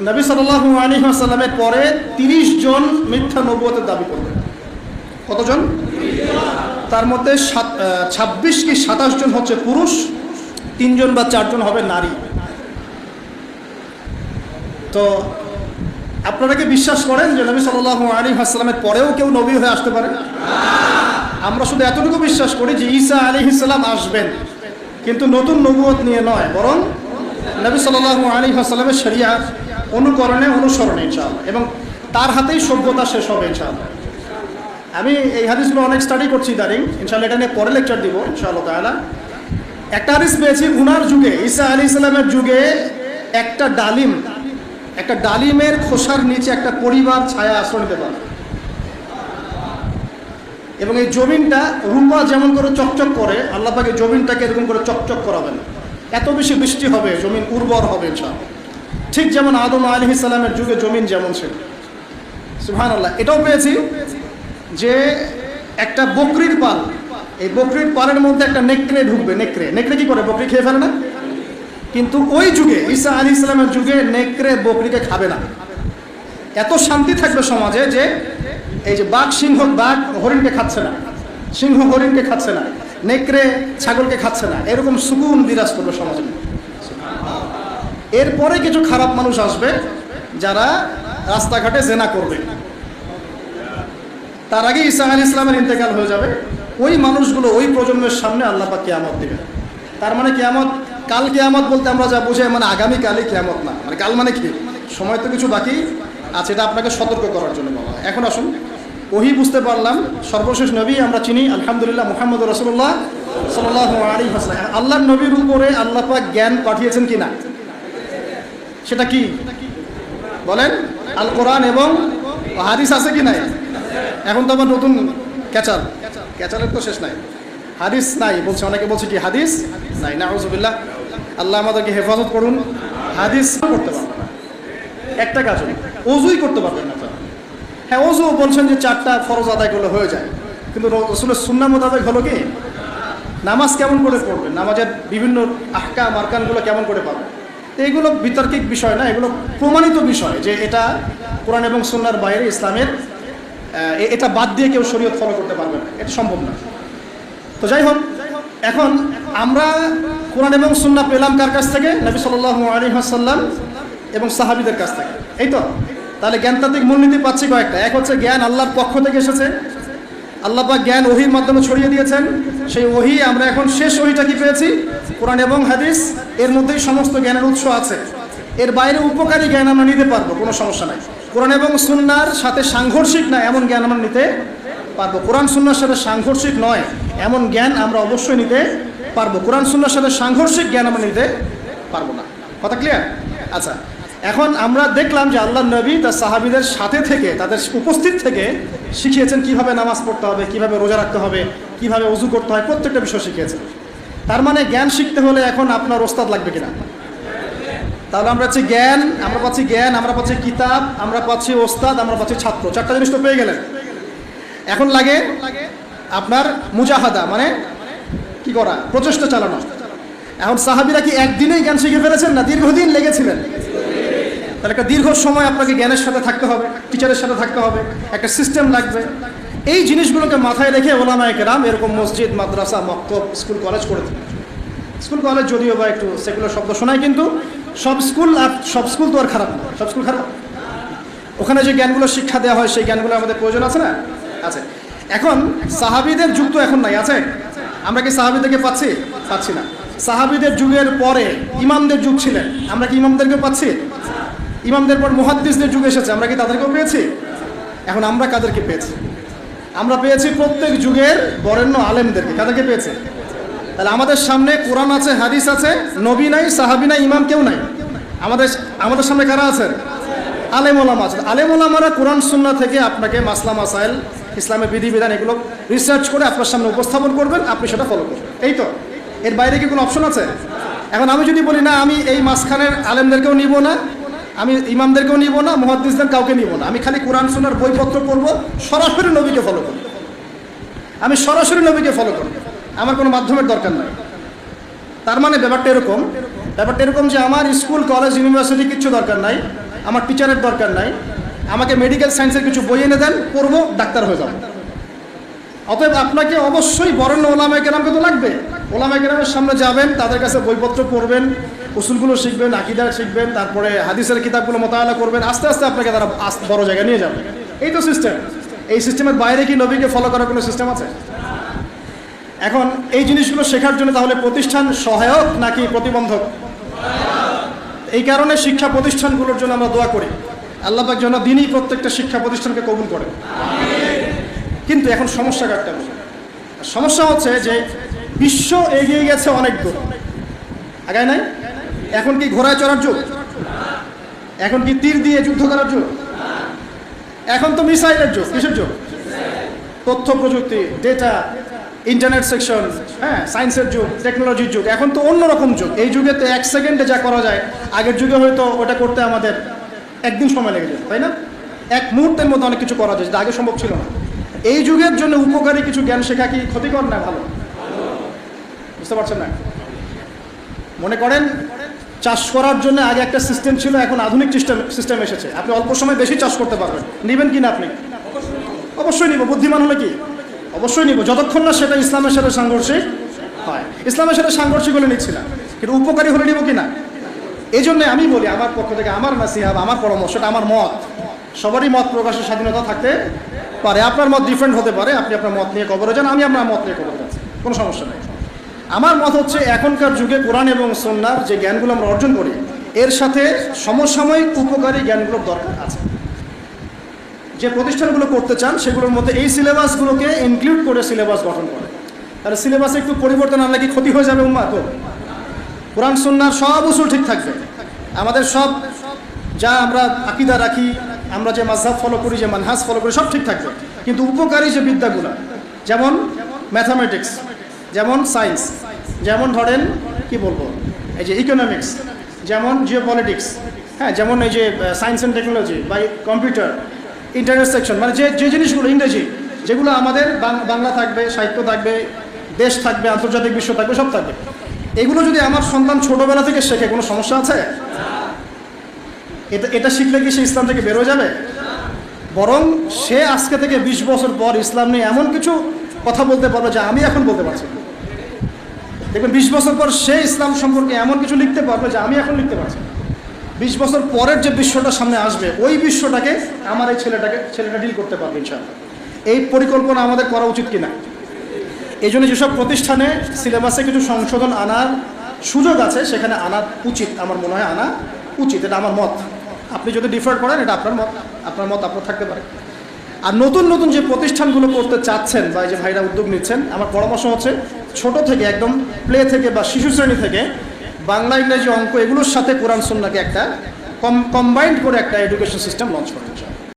নবী সাল্লাল্লাহু আলাইহি ওয়াসাল্লামের পরে 30 জন মিথ্যা নবুয়তের দাবি করবেন। কতজন? তার মধ্যে 26 কি 27 জন হচ্ছে পুরুষ, 3 জন বা 4 জন হবে নারী। তো আপনারা কি বিশ্বাস করেন যে নবী সাল্লাল্লাহু আলাইহি ওয়াসাল্লামের পরেও কেউ নবী হয়ে আসতে পারে? আমরা শুধু এতটুকু বিশ্বাস করি যে ঈসা আলাইহিস সালাম আসবেন, কিন্তু নতুন নবুয়ত নিয়ে নয়, বরং নবী সাল্লাল্লাহু আলাইহি ওয়াসাল্লামের শরিয়াত অনুসরণে ইনশাআল্লাহ, এবং তার হাতেই সভ্যতা শেষ হবে ইনশাআল্লাহ। আমি এই হাদিসগুলো অনেক স্টাডি করছি ইদানিং, ইনশাআল্লাহ এটা নিয়ে পরে লেকচার দিব ইনশাআল্লাহ তাআলা। একটা হাদিস পেয়েছি, উনার যুগে, ঈসা আলাইহিস সালামের যুগে একটা ডালিমের খোসার নিচে একটা পরিবার ছায়া আশ্রয় নিতে পারে, এবং এই জমিনটা রূপা যেমন করে চকচক করে, আল্লাহ পাক এই জমিনটাকে এরকম করে চকচক করাবেন, এত বেশি বৃষ্টি হবে, জমিন উর্বর হবে ইনশাআল্লাহ। ঠিক যেমন আদম আলাইহিস সালামের যুগে জমিন যেমন ছিল। সুবহানাল্লাহ। এটাও পেয়েছি যে একটা বকরির পাল, এই বকরির পালের মধ্যে একটা নেকড়ে ঢুকবে। নেকড়ে কি করে? বকরি খেয়ে ফেলে না? কিন্তু ওই যুগে, ঈসা আলাইহিস সালামের যুগে, নেকড়ে বকরিকে খাবে না। এত শান্তি থাকবে সমাজে যে এই যে বাঘ হরিণকে খাচ্ছে না, সিংহ হরিণকে খাচ্ছে না, নেকড়ে ছাগলকে খাচ্ছে না, এরকম সুকুন বিরাজ করবে সমাজে। এরপরে কিছু খারাপ মানুষ আসবে যারা রাস্তাঘাটে জেনা করবে। তার আগে ঈসা আলাইহিস সালামের ইন্তেকাল হয়ে যাবে। ওই মানুষগুলো, ওই প্রজন্মের সামনে আল্লাহ পাক কিয়ামত দিবেন। তার মানে কিয়ামত, কাল কিয়ামত বলতে আমরা যা বুঝাই, মানে আগামীকালই কিয়ামত না, মানে কাল মানে কি, সময় তো কিছু বাকি আছে, এটা আপনাকে সতর্ক করার জন্য বলা। এখন আসুন, ওহি বুঝতে পারলাম, সর্বশেষ নবী আমরা চিনি আলহামদুলিল্লাহ মুহাম্মদুর রাসূলুল্লাহ সাল্লাল্লাহু আলাইহি ওয়াসাল্লাম। আল্লাহর নবীর উপরে আল্লাহ পাক জ্ঞান পাঠিয়েছেন কিনা, সেটা কি বলেন? আল কোরআন এবং হাদিস আছে কি নাই? এখন তো আবার নতুন ক্যাচালের তো শেষ নাই, হাদিস নাই বলছে, অনেকে বলছে কি হাদিস নাই। নাউযুবিল্লাহ, আল্লাহ আমাদেরকে হেফাজত করুন। হাদিস করতে পারবেন না, একটা কাজ ওযুই করতে পারবেন না। হ্যাঁ, ওযু বলছেন যে 4টা ফরজ আদায় করলে হয়ে যায়, কিন্তু রাসূলের সুন্নাহ মোতাবেক হলো কি, নামাজ কেমন করে পড়বেন, নামাজের বিভিন্ন আহকাম আরকানগুলো কেমন করে পাবেন, এইগুলো বিতর্কিক বিষয় না, এগুলো প্রমাণিত বিষয় যে এটা কোরআন এবং সুন্নাহর বাইরে, ইসলামের এটা বাদ দিয়ে কেউ শরীয়ত ফলো করতে পারবে না, এটা সম্ভব না। তো যাই হোক, এখন আমরা কোরআন এবং সুন্নাহ পেলাম কার কাছ থেকে? নবী সাল্লাল্লাহু আলাইহি ওয়াসাল্লাম এবং সাহাবীদের কাছ থেকে, এই তো। তাহলে জ্ঞানতাত্ত্বিক মূলনীতি পাচ্ছি কয়েকটা। এক হচ্ছে জ্ঞান আল্লাহর পক্ষ থেকে এসেছে, আল্লাহ পাক জ্ঞান ওহীর মাধ্যমে ছড়িয়ে দিয়েছেন। সেই ওহী আমরা এখন শেষ ওহীটা কি পেয়েছি? কোরআন এবং হাদিস, এর মধ্যেই সমস্ত জ্ঞানের উৎস আছে। এর বাইরে উপকারী জ্ঞান আমরা নিতে পারবো, কোনো সমস্যা নাই। কোরআন এবং সুন্নাহর সাথে সাংঘর্ষিক না এমন জ্ঞান আমরা নিতে পারবো, কোরআন সুন্নাহর সাথে সাংঘর্ষিক নয় এমন জ্ঞান আমরা অবশ্যই নিতে পারবো। কোরআন সুন্নাহর সাথে সাংঘর্ষিক জ্ঞান আমরা নিতে পারবো না। কথা ক্লিয়ার? আচ্ছা, এখন আমরা দেখলাম যে আল্লাহর নবী তার সাহাবীদের সাথে থেকে, তাদের উপস্থিত থেকে শিখিয়েছেন কিভাবে নামাজ পড়তে হবে, কিভাবে রোজা রাখতে হবে, কিভাবে ওযু করতে হয়, প্রত্যেকটা বিষয় শিখিয়েছেন। তার মানে জ্ঞান শিখতে হলে এখন আপনার ওস্তাদ লাগবে কিনা? তাহলে আমরা পাচ্ছি জ্ঞান, আমরা পাচ্ছি কিতাব, আমরা পাচ্ছি ওস্তাদ, আমরা পাচ্ছি ছাত্র। 4টা জিনিস তো পেয়ে গেলেন। এখন লাগে আপনার মুজাহাদা, মানে কি করা, প্রচেষ্টা চালানো। এখন সাহাবীরা কি একদিনেই জ্ঞান শিখে ফেলেছেন, না দীর্ঘদিন লেগেছিলেন? তাহলে একটা দীর্ঘ সময় আপনাকে জ্ঞানের সাথে থাকতে হবে, টিচারের সাথে থাকতে হবে, একটা সিস্টেম লাগবে। এই জিনিসগুলোকে মাথায় রেখে ওলামায়ে কেরাম এরকম মসজিদ, মাদ্রাসা, মক্তব, স্কুল, কলেজ করেছেন। স্কুল কলেজ যদিও বা একটু সেকুলার শব্দ শোনায়, কিন্তু সব স্কুল তো আর খারাপ না, সব স্কুল খারাপ। ওখানে যে জ্ঞানগুলো শিক্ষা দেওয়া হয়, সেই জ্ঞানগুলো আমাদের প্রয়োজন আছে না? আছে। এখন সাহাবীদের যুগ তো এখন নাই, আছে? আমরা কি সাহাবীদেরকে পাচ্ছি না। সাহাবীদের যুগের পরে ইমামদের যুগ ছিলেন, আমরা কি ইমামদেরকে পাচ্ছি? ইমামদের পর মুহাদ্দিসদের যুগ এসেছে, আমরা কি তাদেরকেও পেয়েছি? এখন আমরা কাদেরকে পেয়েছি? আমরা পেয়েছি প্রত্যেক যুগের বরেণ্য আলেমদেরকে। কাদেরকে পেয়েছে? তাহলে আমাদের সামনে কোরআন আছে, হাদিস আছে, নবী নাই, সাহাবী নাই, ইমাম কেউ নাই। আমাদের সামনে কারা আছেন? আলেম ওলামা আছেন। আলেম ওলামারা কোরআন সুন্নাহ থেকে আপনাকে মাসলা মাসাইল, ইসলামের বিধিবিধান এগুলো রিসার্চ করে আপনার সামনে উপস্থাপন করবেন, আপনি সেটা ফলো করবেন। এই তো, এর বাইরে কি কোনো অপশন আছে? এখন আমি যদি বলি না, আমি এই মাঝখানের আলেমদেরকেও নিব না, আমি ইমামদেরকেও নিব না, মুহাদ্দিসদের কাউকে নিব না, আমি খালি কোরআন সুন্নাহর বইপত্র পড়বো, সরাসরি নবীকে ফলো করব, আমি সরাসরি নবীকে ফলো করব, আমার কোনো মাধ্যমের দরকার নাই। তার মানে ব্যাপারটা এরকম যে আমার স্কুল, কলেজ, ইউনিভার্সিটি কিচ্ছু দরকার নাই, আমার টিচারের দরকার নাই, আমাকে মেডিকেল সায়েন্সের কিছু বই এনে দেন, পড়বো, ডাক্তার হয়ে যাবো। অতএব আপনাকে অবশ্যই বরেণ্য ওলামায়ে কেরামকে তো লাগবে। ওলামায়ে কেরামের সামনে যাবেন, তাদের কাছে বইপত্র পড়বেন, উসুলগুলো শিখবেন, আকীদা শিখবেন, তারপরে হাদিসের কিতাবগুলো মোতালা করবেন, আস্তে আস্তে আপনাকে তারা বড় জায়গায় নিয়ে যাবে। এই তো সিস্টেম। এই সিস্টেমের বাইরে কি নবীকে ফলো করার কোনো সিস্টেম আছে? এখন এই জিনিসগুলো শেখার জন্য তাহলে প্রতিষ্ঠান সহায়ক নাকি প্রতিবন্ধক? এই কারণে শিক্ষা প্রতিষ্ঠানগুলোর জন্য আমরা দোয়া করি, আল্লাহ পাক যেন দিনই প্রত্যেকটা শিক্ষা প্রতিষ্ঠানকে কবুল করেন। কিন্তু এখন সমস্যা কাটতে হবে। সমস্যা হচ্ছে যে বিশ্ব এগিয়ে গেছে অনেক দূর, আগায় নাই। এখন কি ঘোড়ায় চড়ার যুগ? এখন কি তীর দিয়ে যুদ্ধ করার যুগ? এখন তো মিসাইলের যুগ। কিসের যুগ? তথ্য প্রযুক্তি, ডেটা, ইন্টারনেট সেকশন, হ্যাঁ, সায়েন্সের যুগ, টেকনোলজির যুগ। এখন তো অন্যরকম যুগ। এই যুগে তো 1 সেকেন্ডে যা করা যায়, আগের যুগে হয়তো ওটা করতে আমাদের একদিন সময় লেগে যেত, তাই না? 1 মুহূর্তের মধ্যে অনেক কিছু করা যায়, যেটা আগে সম্ভব ছিল না। এই যুগের জন্য উপকারী কিছু জ্ঞান শেখা কি ক্ষতিকর না ভালো? বুঝতে পারছেন না? মনে করেন চাষ করার জন্য আগে একটা সিস্টেম ছিল, এখন আধুনিক সিস্টেম এসেছে। আপনি অল্প সময় বেশি চাষ করতে পারবেন। নেবেন কি না আপনি? অবশ্যই নিব। বুদ্ধিমান হলে কি? অবশ্যই নিব, যতক্ষণ না সেটা ইসলামের সাথে সাংঘর্ষিক হয়। ইসলামের সাথে সাংঘর্ষিক হলে নিচ্ছি না, কিন্তু উপকারী হলে নিব কি না? এই জন্য আমি বলি, আমার পক্ষ থেকে আমার নাসিহত, আমার পরামর্শটা, আমার মত, সবারই মত প্রকাশের স্বাধীনতা থাকতে পারে। আপনার মত ডিফারেন্ট হতে পারে, আপনি আপনার মত নিয়ে কবরে যান, আমি আপনার মত নিয়ে কবরে যাচ্ছি, কোনো সমস্যা নেই। আমার মত হচ্ছে এখনকার যুগে কোরআন এবং সুন্নাহর যে জ্ঞানগুলো আমরা অর্জন করি, এর সাথে সমসাময়িক উপকারী জ্ঞানগুলোর দরকার আছে। যে প্রতিষ্ঠানগুলো করতে চান সেগুলোর মধ্যে এই সিলেবাসগুলোকে ইনক্লুড করে সিলেবাস গঠন করে। তাহলে সিলেবাসে একটু পরিবর্তন আনলে কি ক্ষতি হয়ে যাবে উম্মাহ? তো কোরআন সুন্নাহর সব উসুল ঠিক থাকবে, আমাদের সব যা আমরা আকীদা রাখি, আমরা যে মাযহাব ফলো করি, যে মানহাজ ফলো করি, সব ঠিক থাকবে। কিন্তু উপকারী যে বিদ্যাগুলো, যেমন ম্যাথামেটিক্স, যেমন সায়েন্স, যেমন ধরেন কি বলবো, এই যে ইকোনমিক্স, যেমন জিওপলিটিক্স, হ্যাঁ, যেমন এই যে সায়েন্স অ্যান্ড টেকনোলজি বা কম্পিউটার, ইন্টারনেট সেকশন, মানে যে জিনিসগুলো ইংরেজি, যেগুলো আমাদের বাংলা থাকবে, সাহিত্য থাকবে, দেশ থাকবে, আন্তর্জাতিক বিশ্ব থাকবে, সব থাকবে। এগুলো যদি আমার সন্তান ছোটোবেলা থেকে শেখে, কোনো সমস্যা আছে? এটা শিখলে কি সে ইসলাম থেকে বেরোয় যাবে? বরং সে আজকে থেকে 20 বছর পর ইসলাম নিয়ে এমন কিছু কথা বলতে পারবে যা আমি এখন বলতে পারছি। দেখবেন 20 বছর পর সে ইসলাম সম্পর্কে এমন কিছু লিখতে পারবে যা আমি এখন লিখতে পারছি। 20 বছর পরের যে বিশ্বটা সামনে আসবে, ওই বিশ্বটাকে আমার এই ছেলেটা ডিল করতে পারবে ইনশাআল্লাহ। এই পরিকল্পনা আমাদের করা উচিত কিনা? এই জন্য যেসব প্রতিষ্ঠানে সিলেবাসে কিছু সংশোধন আনার সুযোগ আছে, সেখানে আনা উচিত, আমার মনে হয় আনা উচিত। এটা আমার মত। আপনি যদি ডিফার করেন, এটা আপনার মত, আপনার থাকতে পারে। আর নতুন নতুন যে প্রতিষ্ঠানগুলো করতে চাচ্ছেন বা যে ভাইরা উদ্যোগ নিচ্ছেন, আমার পরামর্শ হচ্ছে ছোট থেকে, একদম প্লে থেকে বা শিশু শ্রেণী থেকে বাংলা, ইংরেজি, অঙ্ক এগুলোর সাথে কোরআন সুন্নাহকে একটা কম্বাইন্ড করে একটা এডুকেশন সিস্টেম লঞ্চ করা।